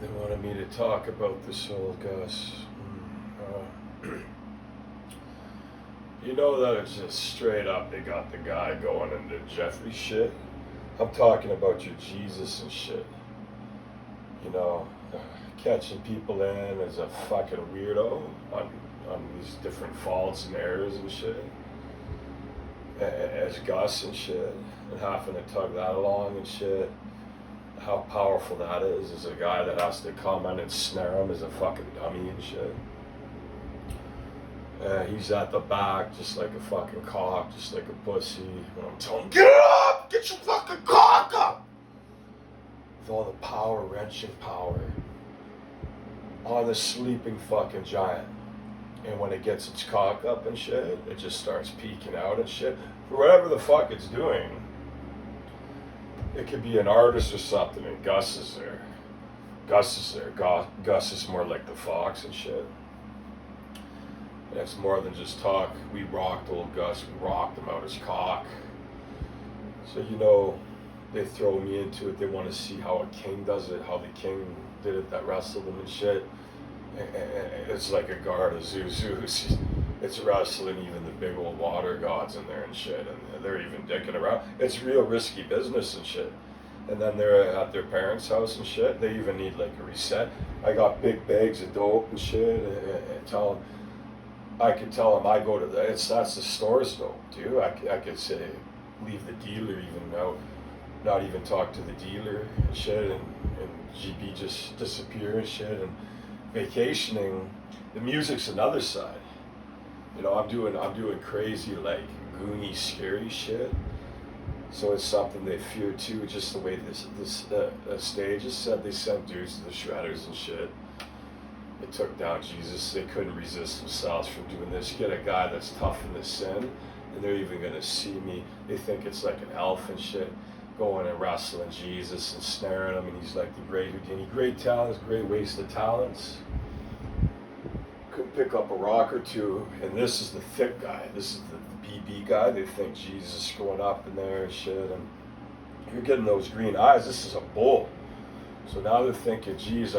They wanted me to talk about this old Gus. You know that it's just straight up, they got the guy going into Jeffrey shit. I'm talking about your Jesus and shit. You know, catching people in as a fucking weirdo on these different faults and errors and shit. As Gus and shit. And having to tug that along and shit. How powerful that is as a guy that has to come in and snare him as a fucking dummy and shit. He's at the back just like a fucking cock, just like a pussy. When I'm telling him, get up! Get your fucking cock up! With all the power, wrenching power on the sleeping fucking giant. And when it gets its cock up and shit, it just starts peeking out and shit. For whatever the fuck it's doing. It could be an artist or something, and Gus is there. Gus is more like the fox and shit. And it's more than just talk. We rocked old Gus. We rocked him out his cock. So, you know, they throw me into it. They want to see how a king does it, how the king did it that wrestled him and shit. And it's like a guard of Zeus. It's wrestling even the big old water gods in there and shit. And they're even dicking around. It's real risky business and shit. And then they're at their parents' house and shit. They even need like a reset. I got big bags of dope and shit. And I could tell them I go to that's the store's dope, dude. I could say leave the dealer even out, not even talk to the dealer and shit, and GB just disappear and shit, and vacationing. The music's another side. You know, I'm doing crazy like goony, scary shit. So it's something they fear too. Just the way this stage is set, they sent dudes to the shredders and shit. They took down Jesus. They couldn't resist themselves from doing this. Get a guy that's tough in the sin, and they're even gonna see me. They think it's like an elf and shit, going and wrestling Jesus and snaring him, and he's like the great Houdini. Great talents, great waste of talents. Could pick up a rock or two, and this is the thick guy. This is the BB guy. They think Jesus is going up in there and shit, and you're getting those green eyes. This is a bull. So now they're thinking, geez,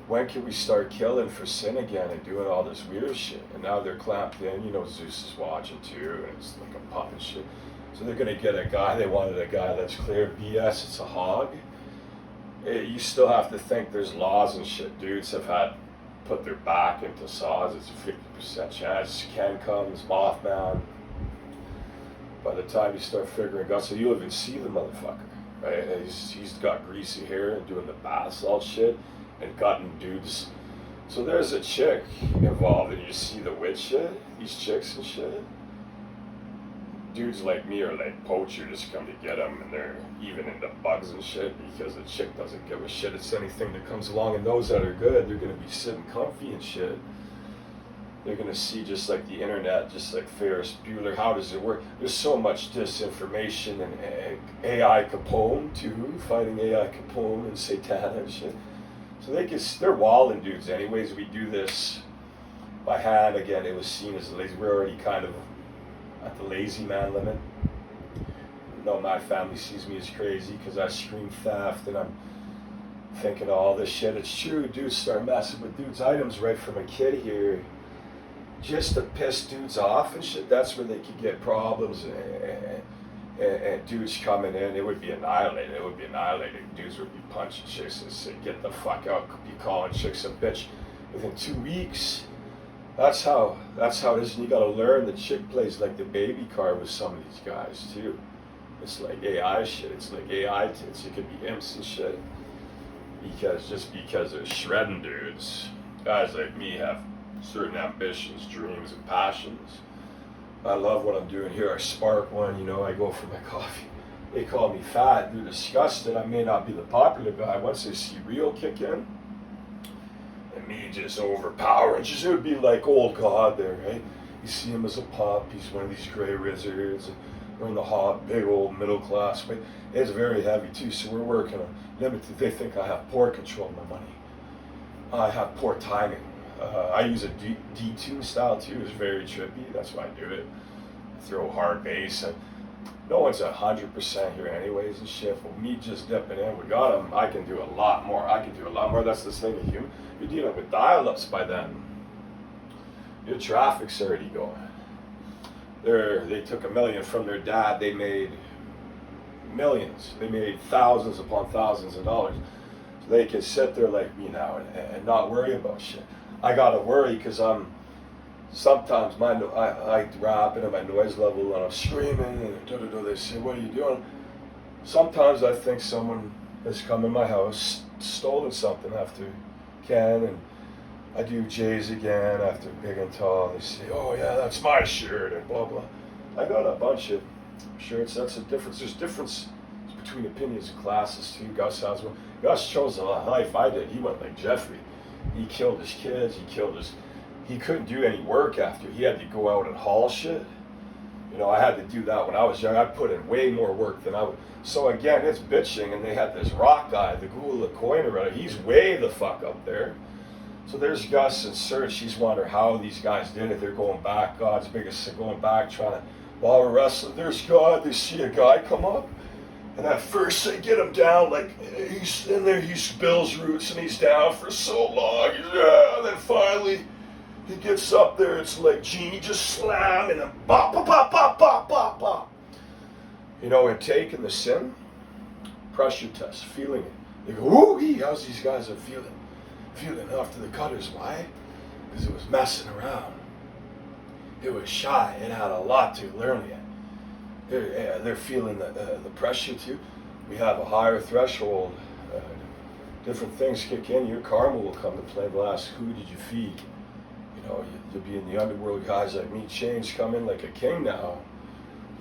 when can we start killing for sin again and doing all this weird shit? And now they're clamped in. You know, Zeus is watching too, and it's like a pup and shit. So they're gonna get a guy. They wanted a guy that's clear BS. It's a hog. You still have to think there's laws and shit. Dudes have had put their back into saws. It's a 50% chance. Ken comes, Mothman. By the time you start figuring out, so you'll even see the motherfucker. Right? He's got greasy hair and doing the bath salt shit and cutting dudes. So there's a chick involved, and you see the witch shit. These chicks and shit. Dudes like me are like poachers, just come to get them, and they're even into bugs and shit because the chick doesn't give a shit. It's anything that comes along, and those that are good, they're gonna be sitting comfy and shit. They're gonna see just like the internet, just like Ferris Bueller. How does it work? There's so much disinformation and AI Capone too, fighting AI Capone and Satan and shit. So they're walling dudes anyways. We do this by hand. Again, it was seen as lazy. We're already kind of at the lazy man limit. No, my family sees me as crazy because I scream theft and I'm thinking all this shit. It's true, dudes start messing with dudes' items right from a kid here just to piss dudes off and shit. That's where they could get problems and dudes coming in, it would be annihilated. Dudes would be punching chicks and say, get the fuck out, be calling chicks a bitch within 2 weeks. That's how it is, and you gotta learn the chick plays like the baby card with some of these guys too. It's like AI shit, it's like AI tits, it could be imps and shit. Because they're shredding dudes. Guys like me have certain ambitions, dreams, and passions. I love what I'm doing here. I spark one, you know, I go for my coffee. They call me fat, they're disgusted. I may not be the popular guy. Once they see real kick in, and me just overpowering, it would be like old God there, right? You see him as a pup, he's one of these gray wizards, and we're in the hot, big old middle class, but it's very heavy too, so we're working on limited. They think I have poor control of my money. I have poor timing. I use a D2 style too, it's very trippy, that's why I do it. I throw hard bass, and No one's 100% here anyways and shit, but me just dipping in, we got them, I can do a lot more. That's the thing with you. You're dealing with dial-ups by then. Your traffic's already going. They took $1 million from their dad, they made millions. They made thousands upon thousands of dollars. So they can sit there like me now and not worry about shit. I gotta worry because sometimes I drop into my noise level and I'm screaming and they say, what are you doing? Sometimes I think someone has come in my house, stolen something after Ken, and I do J's again after Big and Tall. They say, oh yeah, that's my shirt and blah blah. I got a bunch of shirts. That's a difference. There's difference between opinions and classes too. Gus has one. Gus chose a life I did. He went like Jeffrey. He killed his kids. He couldn't do any work after. He had to go out and haul shit. You know, I had to do that when I was young. I put in way more work than I would. So again, it's bitching, and they had this rock guy, the Ghoul of Coiner. He's way the fuck up there. So there's Gus and Serge. He's wondering how these guys did it. They're going back. God's biggest, going back, trying to, while we're wrestling, there's God. They see a guy come up. And at first they get him down, like he's in there, he spills roots and he's down for so long. And then finally he gets up there, it's like Genie just slam and then bop, bop, bop, bop, bop, bop, bop. You know, in taking the sin, pressure test, feeling it. They go, ooh, how's these guys are feeling after the cutters. Why? Because it was messing around. It was shy. It had a lot to learn yet. They're feeling the pressure too. We have a higher threshold. Different things kick in. Your karma will come to play. They'll ask, who did you feed? You know, you'll be in the underworld. Guys like me, change come in like a king now.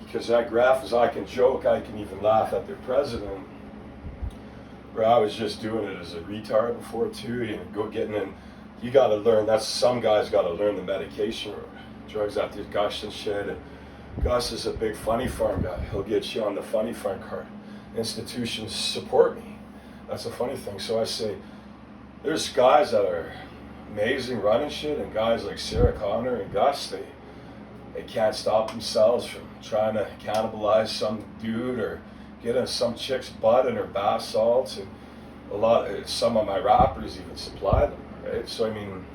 Because that graph is, I can joke, I can even laugh at their president. Where I was just doing it as a retard before too. You know, getting in. You got to learn. That's some guys got to learn the medication or drugs after gush and shit. And Gus is a big funny farm guy. He'll get you on the funny farm card. Institutions support me. That's a funny thing. So I say, there's guys that are amazing running shit, and guys like Sarah Connor and Gus, they can't stop themselves from trying to cannibalize some dude or get in some chick's butt in her bath salts. And some of my rappers even supply them, right? So I mean,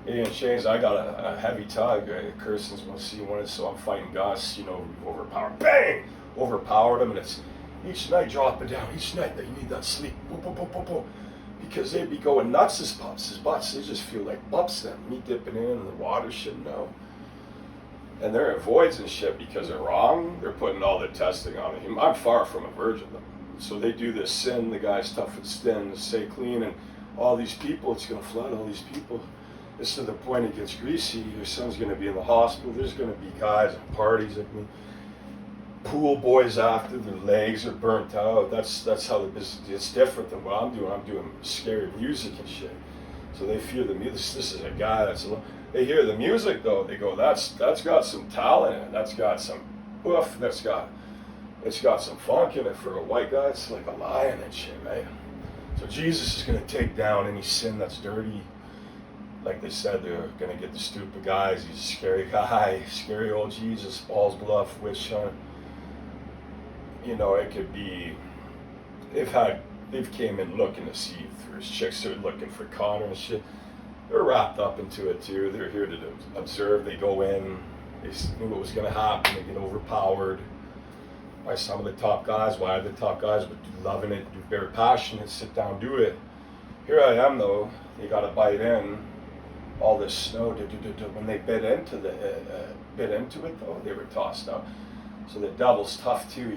in chains, I got a heavy tug. Kirsten's going to see one, so I'm fighting Gus. You know, we've overpowered, bang, overpowered him, and it's each night drop it down. Each night that you need that sleep, boom, boom, boom, boom, boom. Because they'd be going nuts as pups, his butts. They just feel like pups then. Me dipping in and the water shouldn't know. And they're in voids and shit because they're wrong. They're putting all their testing on him. I'm far from a virgin though. So they do this sin. The guy's tough and thin, stay clean, and all these people. It's going to flood all these people. It's to the point it gets greasy. Your son's going to be in the hospital. There's going to be guys at parties like me. Pool boys after their legs are burnt out. That's how the business. It's different than what I'm doing. I'm doing scary music and shit. So they fear the music. This is a guy that's. They hear the music though. They go, that's got some talent in it. That's got some oof. It's got some funk in it for a white guy. It's like a lion and shit, right? So Jesus is going to take down any sin that's dirty. Like they said, they're going to get the stupid guys. He's a scary guy, scary old Jesus, Balls Bluff, witch hunt. You know, it could be, they've came in looking to see if there's chicks who are looking for Connor and shit. They're wrapped up into it too. They're here to observe. They go in, they knew what was going to happen. They get overpowered by some of the top guys. Why are the top guys? But loving it, very passionate, sit down, do it. Here I am though, they got to bite in. All this snow, when they bit into it though, they were tossed out. So the devil's tough too.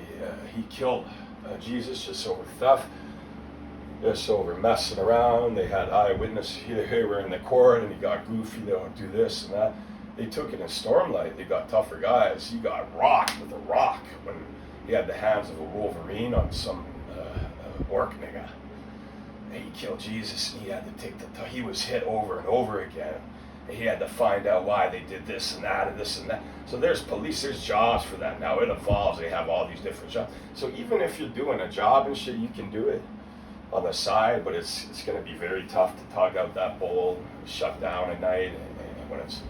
He killed Jesus just over theft, just over messing around. They had eyewitness. They were in the court and he got goofy. They don't do this and that. They took it in Stormlight. They got tougher guys. He got rocked with a rock when he had the hands of a Wolverine on some orc nigga. He killed Jesus and he had to take he was hit over and over again. And he had to find out why they did this and that and this and that. So there's police, there's jobs for that now. It evolves, they have all these different jobs. So even if you're doing a job and shit, you can do it on the side, but it's going to be very tough to tug out that bowl, shut down at night, and when it's,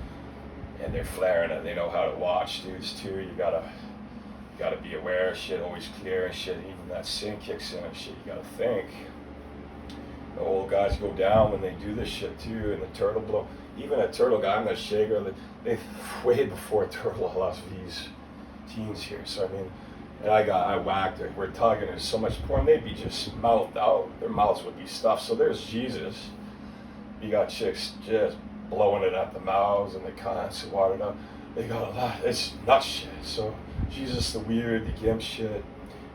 and they're flaring it, they know how to watch dudes too. You gotta gotta be aware, shit, always clear and shit. Even that sin kicks in and shit, you gotta think. The old guys go down when they do this shit too, and the turtle blow. Even a turtle guy, I'm not Shager, they way before turtle lost these teens here. So I mean, and I whacked it. We're tugging, there's so much porn, they'd be just mouthed out. Their mouths would be stuffed. So there's Jesus. You got chicks just blowing it at the mouths and the cunts and watered up. They got a lot, it's nuts shit. So Jesus the weird, the gimp shit,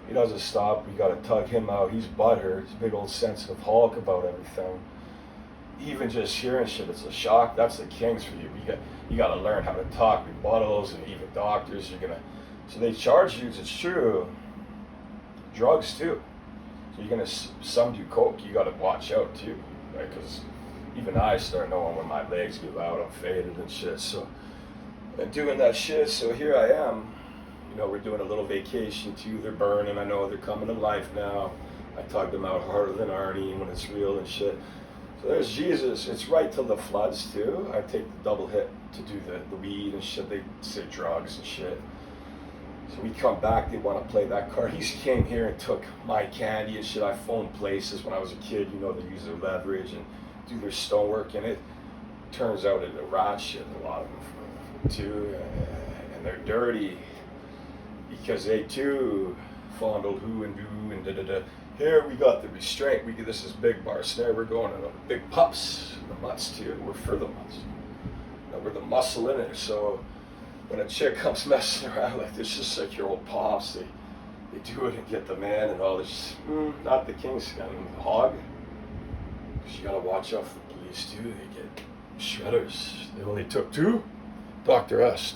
he doesn't stop. We gotta tug him out. He's butthurt. He's a big old sensitive Hulk about everything. Even just hearing shit, it's a shock. That's the kings for you. You gotta learn how to talk. Rebuttals and even doctors. So they charge you. It's true. Drugs too. So some do coke. You gotta watch out too, right? Because even I start knowing when my legs give out. I'm faded and shit. So and doing that shit. So here I am. You know, we're doing a little vacation too. They're burning. I know they're coming to life now. I tugged them out harder than Arnie when it's real and shit. So there's Jesus. It's right till the floods too. I take the double hit to do the weed and shit. They say drugs and shit. So we come back. They want to play that card. He came here and took my candy and shit. I phoned places when I was a kid. You know, they use their leverage and do their stonework. And it turns out it's a rat shit. A lot of them too. And they're dirty. Because they too fondled who and do and da-da-da. Here we got the restraint. This is big bar snare. We're going on the big pups, the mutts too. We're for the mutts. Now we're the muscle in it. So when a chick comes messing around like this, just like your old pops, they do it and get the man and all this. Not the king's, I mean the hog. Because you gotta watch out for the police too. They get shredders. They only took two. Dr. S.